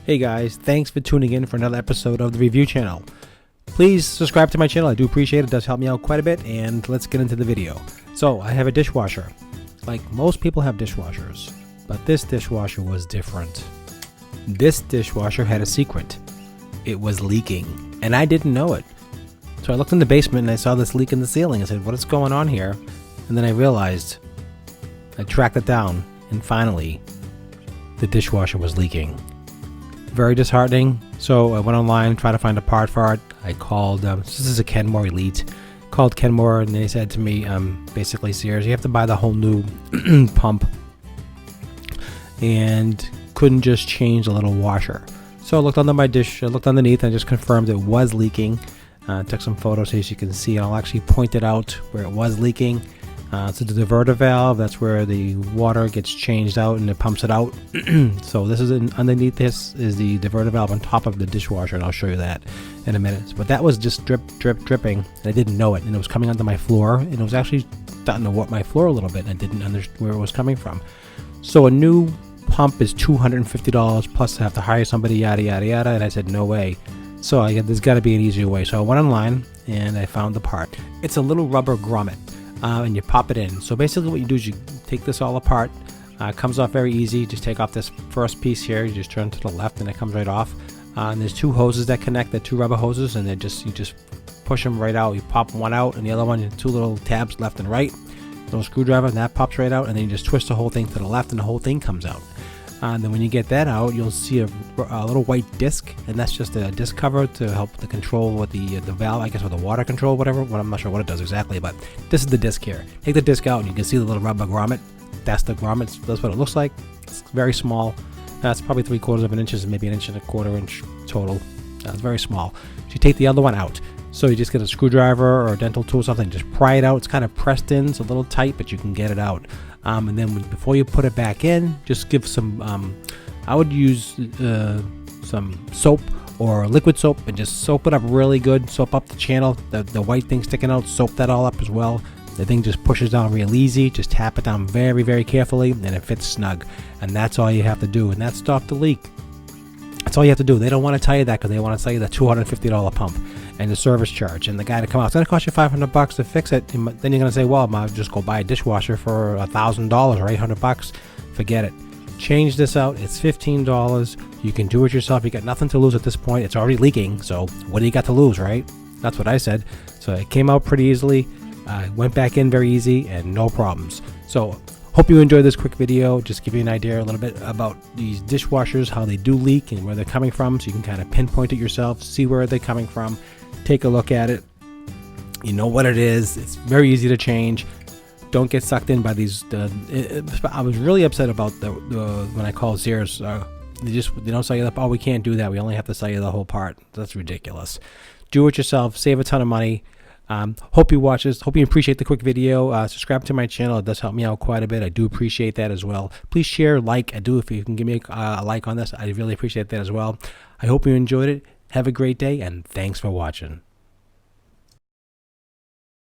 Hey guys, thanks for tuning in for another episode of the review channel. Please subscribe to my channel. I do appreciate it. It does help me out quite a bit. And let's get into the video. So I have a dishwasher. Like most people have dishwashers, but this dishwasher was different. This dishwasher had a secret. It was leaking, and I didn't know it. So I looked in the basement and I saw this leak in the ceiling. I said, what is going on here? And then I realized, I tracked it down, and finally, the dishwasher was leaking. Very disheartening. So I went online, tried to find a part for it. I called, this is a Kenmore Elite. Called Kenmore, and they said to me, basically, Sears, you have to buy the whole new pump, and couldn't just change the little washer. So I looked under my dish, I looked underneath, and I just confirmed it was leaking. Took some photos so you can see, and I'll actually point it out where it was leaking. So the diverter valve, that's where the water gets changed out and it pumps it out. So this is underneath this is the diverter valve on top of the dishwasher, and I'll show you that in a minute. But that was just dripping, and I didn't know it, and it was coming onto my floor, and it was actually starting to warp my floor a little bit, and I didn't understand where it was coming from. So a new pump is $250 plus I have to hire somebody, yada yada yada, and I said no way. So there's got to be an easier way. So I went online and I found the part. It's a little rubber grommet. And you pop it in. So basically what you do is you take this all apart. It comes off very easy. Just take off this first piece here. You just turn to the left and it comes right off. And there's two hoses that connect, the two rubber hoses, and you just push them right out. You pop one out, and the other one, two little tabs left and right. Little screwdriver, and that pops right out. And then you just twist the whole thing to the left, and the whole thing comes out. And then when you get that out, you'll see a little white disc, and that's just a disc cover to help the control with the valve, I guess, with the water control, whatever. Well, I'm not sure what it does exactly, but this is the disc here. Take the disc out, and you can see the little rubber grommet. That's the grommet. That's what it looks like. It's very small. That's probably 3/4 of an inch, maybe 1.25 inch total. It's very small. So you take the other one out. So you just get a screwdriver or a dental tool or something, just pry it out. It's kind of pressed in, it's a little tight, but you can get it out. And then before you put it back in, just give some, I would use some soap or liquid soap and just soap it up really good. Soap up the channel, the white thing sticking out, soap that all up as well. The thing just pushes down real easy. Just tap it down very, very carefully, and it fits snug. And that's all you have to do, and that stopped the leak. That's all you have to do. They don't want to tell you that because they want to tell you the $250 pump and the service charge, and the guy to come out, it's going to cost you $500 to fix it. And then you're going to say, well, I'll just go buy a dishwasher for $1,000 or $800. Forget it. Change this out. It's $15. You can do it yourself. You got nothing to lose at this point. It's already leaking, so what do you got to lose, right? That's what I said. So it came out pretty easily. Went back in very easy and no problems. So hope you enjoyed this quick video. Just give you an idea a little bit about these dishwashers, how they do leak and where they're coming from, so you can kind of pinpoint it yourself, see where they're coming from, take a look at it. You know what it is. It's very easy to change. Don't get sucked in by these. I was really upset about when I called Sears. They don't sell you the, oh, we can't do that. We only have to sell you the whole part. That's ridiculous. Do it yourself. Save a ton of money. Hope you watch this. Hope you appreciate the quick video. Subscribe to my channel. It does help me out quite a bit. I do appreciate that as well. Please share, like. If you can give me a like on this, I really appreciate that as well. I hope you enjoyed it. Have a great day, and thanks for watching.